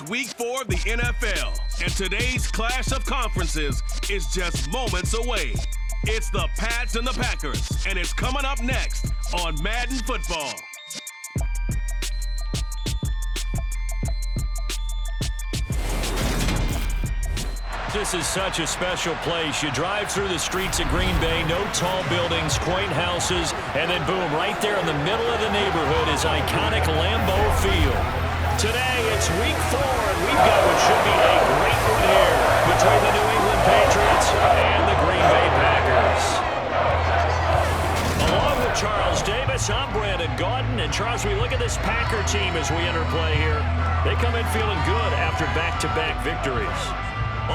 It's Week 4 of the NFL, and today's clash of conferences is just moments away. It's the Pats and the Packers, and it's coming up next on Madden Football. This is such a special place. You drive through the streets of Green Bay, no tall buildings, quaint houses, and then boom, right there in the middle of the neighborhood is iconic Lambeau Field. Today, it's Week 4, and we've got what should be a great one here between the New England Patriots and the Green Bay Packers. Along with Charles Davis, I'm Brandon Gaudin, and Charles, we look at this Packer team as we enter play here. They come in feeling good after back-to-back victories.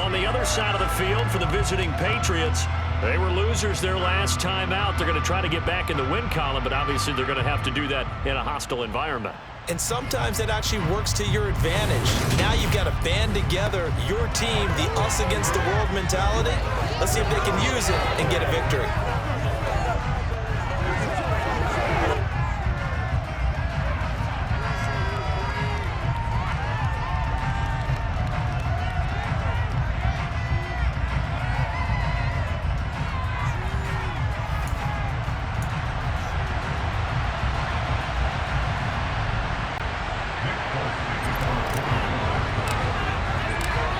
On the other side of the field for the visiting Patriots, they were losers their last time out. They're going to try to get back in the win column, but obviously they're going to have to do that in a hostile environment. And sometimes that actually works to your advantage. Now you've got to band together your team, the us against the world mentality. Let's see if they can use it and get a victory.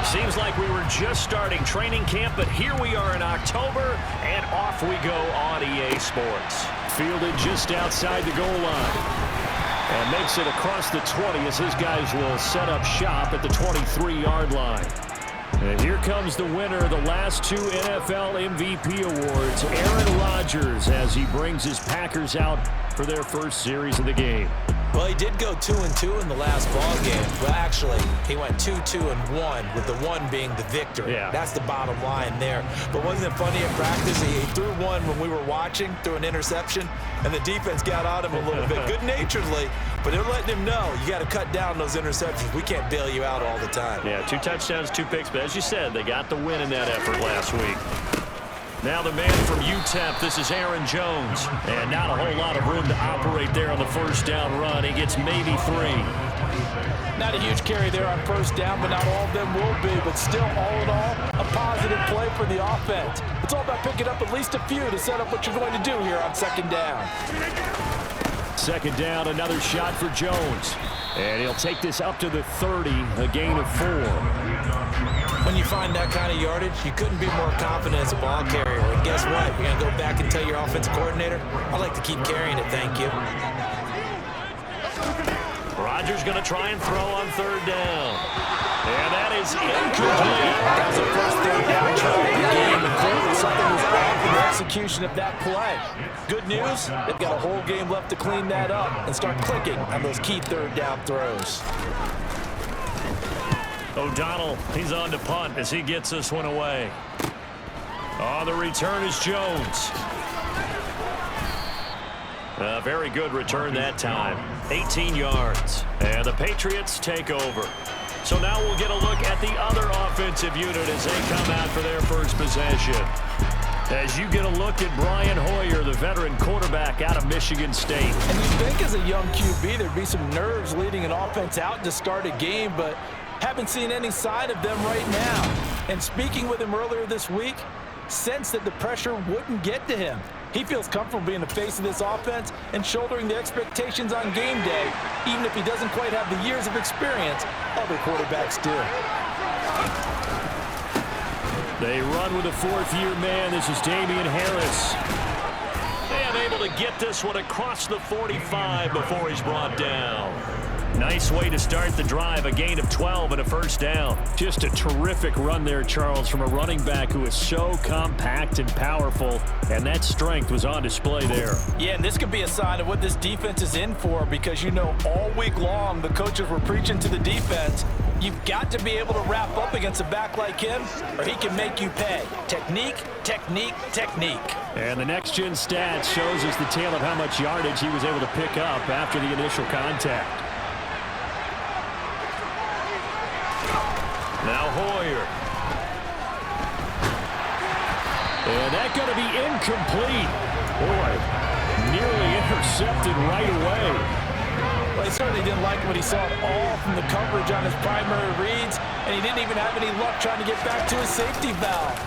Seems like we were just starting training camp, but here we are in October, and off we go on EA Sports. Fielded just outside the goal line. And makes it across the 20 as his guys will set up shop at the 23-yard line. And here comes the winner of the last two NFL MVP awards, Aaron Rodgers, as he brings his Packers out for their first series of the game. Well, he did go 2-2 in the last ball game. Well, actually, he went 2-2-1, with the one being the victory. Yeah. That's the bottom line there. But wasn't it funny in practice? He threw one when we were watching, threw an interception, and the defense got on him a little bit, good-naturedly. But they're letting him know, you got to cut down those interceptions. We can't bail you out all the time. Yeah, 2 touchdowns, 2 picks. But as you said, they got the win in that effort last week. Now the man from UTEP, this is Aaron Jones. And not a whole lot of room to operate there on the first down run. He gets maybe 3. Not a huge carry there on first down, but not all of them will be. But still, all in all, a positive play for the offense. It's all about picking up at least a few to set up what you're going to do here on second down. Second down, another shot for Jones. And he'll take this up to the 30, a gain of 4. When you find that kind of yardage, you couldn't be more confident as a ball carrier. And guess what? You're going to go back and tell your offensive coordinator, I'd like to keep carrying it, thank you. Rodgers going to try and throw on third down. And that is incomplete. That was the first third down try of the game, and clearly something was off in the execution of that play. Good news, they've got a whole game left to clean that up and start clicking on those key third down throws. O'Donnell, he's on to punt as he gets this one away. On the return is Jones. A very good return that time. 18 yards. And the Patriots take over. So now we'll get a look at the other offensive unit as they come out for their first possession. As you get a look at Brian Hoyer, the veteran quarterback out of Michigan State. And you'd think as a young QB there'd be some nerves leading an offense out to start a game, but haven't seen any sign of them right now. And speaking with him earlier this week, sensed that the pressure wouldn't get to him. He feels comfortable being the face of this offense and shouldering the expectations on game day, even if he doesn't quite have the years of experience other quarterbacks do. They run with a fourth-year man. This is Damian Harris. And able to get this one across the 45 before he's brought down. Nice way to start the drive, a gain of 12 and a first down. Just a terrific run there, Charles, from a running back who is so compact and powerful, and that strength was on display there. Yeah, and this could be a sign of what this defense is in for, because you know all week long the coaches were preaching to the defense, you've got to be able to wrap up against a back like him, or he can make you pay. Technique, technique, technique. And the next-gen stats shows us the tale of how much yardage he was able to pick up after the initial contact. Now Hoyer. And that's going to be incomplete. Boy, nearly intercepted right away. Well, he certainly didn't like what he saw at all from the coverage on his primary reads, and he didn't even have any luck trying to get back to his safety valve.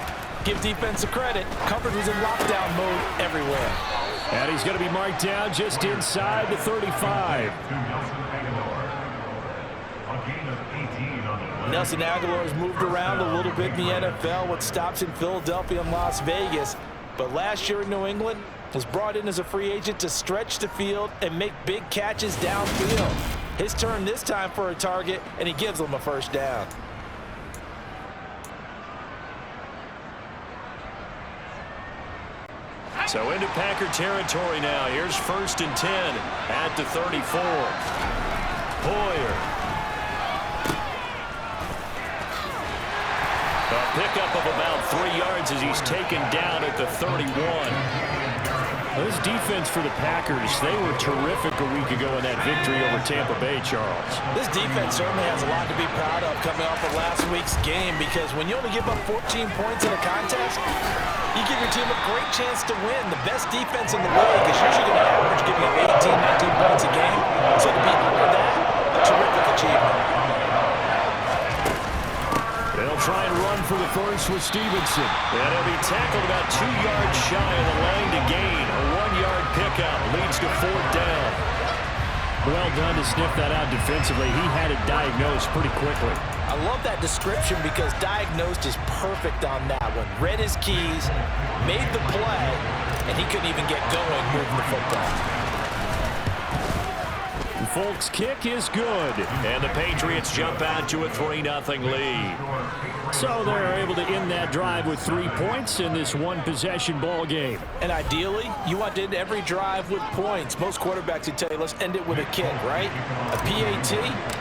Give defensive credit. Coverage was in lockdown mode everywhere. And he's going to be marked down just inside the 35. Nelson Aguilar's moved around a little bit in the NFL with stops in Philadelphia and Las Vegas. But last year in New England, was brought in as a free agent to stretch the field and make big catches downfield. His turn this time for a target, and he gives them a first down. So into Packer territory now. Here's 1st and 10 at the 34. Hoyer. A pickup of about 3 yards as he's taken down at the 31. This defense for the Packers, they were terrific a week ago in that victory over Tampa Bay, Charles. This defense certainly has a lot to be proud of coming off of last week's game, because when you only give up 14 points in a contest, you give your team a great chance to win. The best defense in the league is usually going to average giving up 18, 19 points a game. So to be under that, a terrific achievement. They'll try and run for the first with Stevenson. And he'll be tackled about 2 yards shy of the line to gain. A 1-yard pickup leads to 4th down. Well done to sniff that out defensively. He had it diagnosed pretty quickly. I love that description because diagnosed is perfect on that one. Read his keys, made the play, and he couldn't even get going moving the football. Folks' kick is good. And the Patriots jump out to a 3-0 lead. So they're able to end that drive with 3 points in this one-possession ball game. And ideally, you want to end every drive with points. Most quarterbacks would tell you, let's end it with a kick, right? A PAT,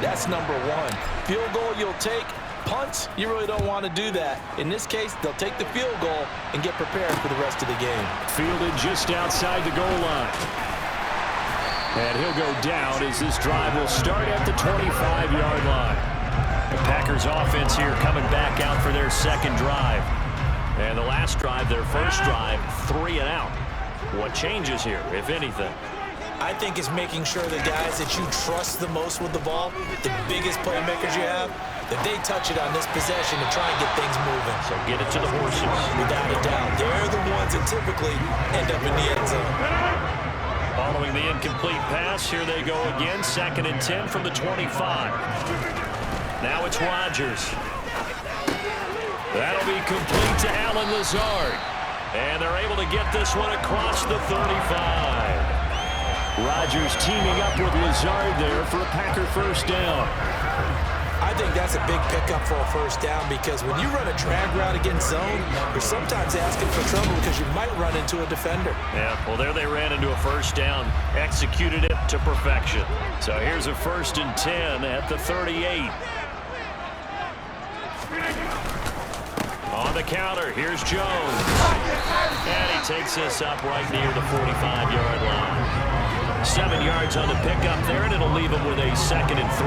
that's number 1. Field goal you'll take. Punts, you really don't want to do that. In this case, they'll take the field goal and get prepared for the rest of the game. Fielded just outside the goal line. And he'll go down as this drive will start at the 25-yard line. The Packers offense here coming back out for their second drive. And the last drive, their first drive, 3 and out. What changes here, if anything? I think it's making sure the guys that you trust the most with the ball, the biggest playmakers you have, that they touch it on this possession to try and get things moving. So get it to the horses. Without a doubt. They're the ones that typically end up in the end zone. Following the incomplete pass, here they go again. 2nd and 10 from the 25. Now it's Rodgers. That'll be complete to Allen Lazard. And they're able to get this one across the 35. Rodgers teaming up with Lazard there for a Packer first down. I think that's a big pickup for a first down, because when you run a drag route against zone, you're sometimes asking for trouble because you might run into a defender. Yeah, well, there they ran into a first down, executed it to perfection. So here's a 1st and 10 at the 38. On the counter, here's Jones. And he takes this up right near the 45-yard line. 7 yards on the pickup there, and it'll leave him with a 2nd and 3.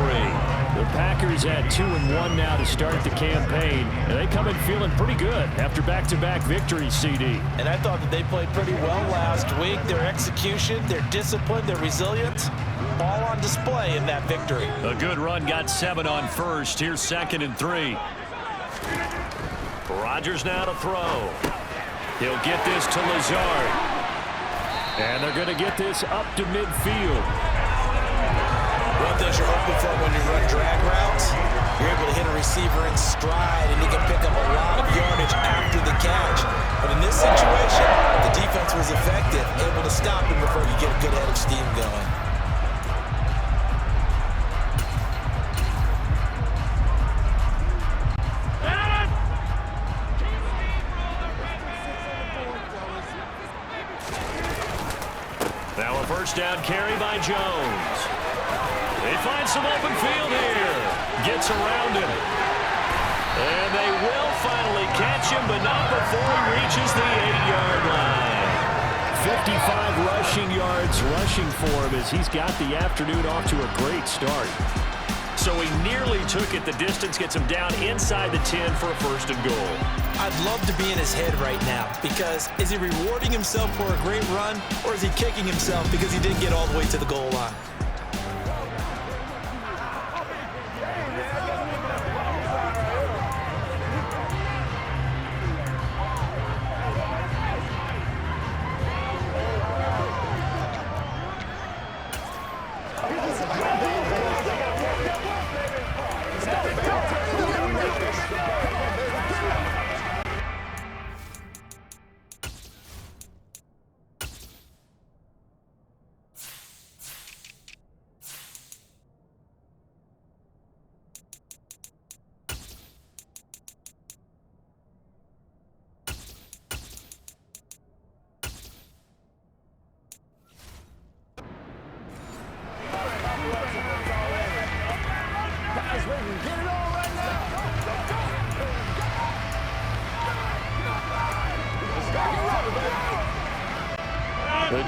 The Packers at 2-1 now to start the campaign. And they come in feeling pretty good after back-to-back victories, CD. And I thought that they played pretty well last week. Their execution, their discipline, their resilience, all on display in that victory. A good run, got 7 on first. Here's 2nd and 3. Rodgers now to throw. He'll get this to Lazard. And they're going to get this up to midfield. One thing you're hoping for when you run drag routes, you're able to hit a receiver in stride, and you can pick up a lot of yardage after the catch. But in this situation, the defense was effective, able to stop him before you get a good head of steam going. Now a first down carry by Jones. They find some open field here. Gets around him. And they will finally catch him, but not before he reaches the 8-yard line. 55 rushing yards rushing for him as he's got the afternoon off to a great start. So he nearly took it the distance, gets him down inside the 10 for a 1st and goal. I'd love to be in his head right now, because is he rewarding himself for a great run, or is he kicking himself because he didn't get all the way to the goal line?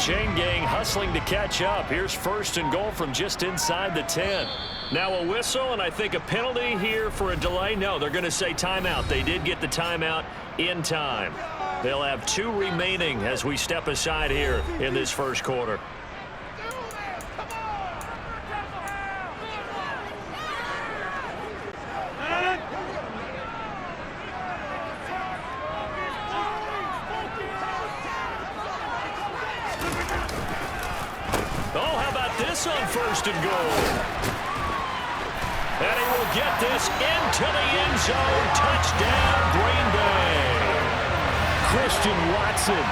chain gang hustling to catch up. Here's 1st and goal from just inside the 10. Now a whistle, and I think a penalty here for a delay. No, they're going to say timeout. They did get the timeout in time. They'll have 2 remaining as we step aside here in this first quarter. Oh, how about this on 1st and goal? And he will get this into the end zone. Touchdown, Green Bay. Christian Watson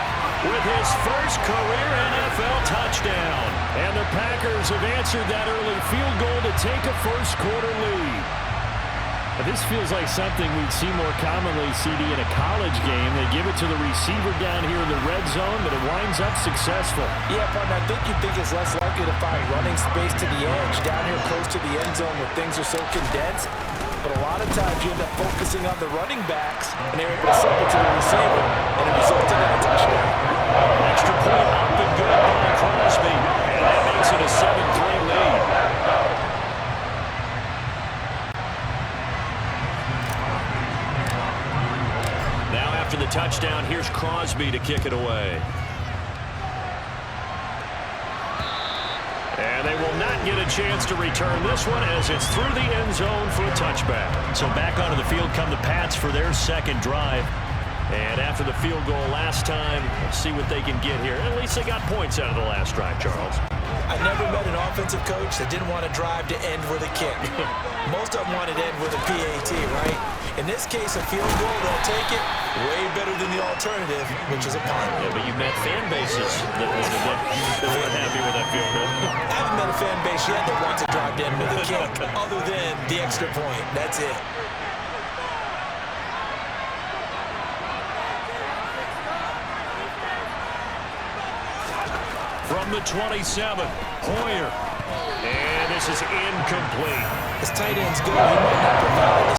with his first career NFL touchdown. And the Packers have answered that early field goal to take a first quarter lead. This feels like something we'd see more commonly, CD, in a college game. They give it to the receiver down here in the red zone, but it winds up successful. Yeah, partner, I think you'd think it's less likely to find running space to the edge down here close to the end zone where things are so condensed. But a lot of times you end up focusing on the running backs, and they're able to slip it to the receiver, and it results in a touchdown. Extra point up and good by Crosby, and that makes it a 7-3 lead. Now after the touchdown, here's Crosby to kick it away. And they will not get a chance to return this one as it's through the end zone for a touchback. So back onto the field come the Pats for their second drive. And after the field goal last time, let's see what they can get here. At least they got points out of the last drive, Charles. I never met an offensive coach that didn't want to drive to end with a kick. Most of them wanted to end with a PAT, right? In this case, a field goal, they'll take it. Way better than the alternative, which is a punt. Yeah, but you met fan bases that weren't happy with that field goal. I haven't met a fan base yet that wants to drive to end with a kick, other than the extra point. That's it. From the 27, Hoyer. And this is incomplete. His tight end's good. He might not provide the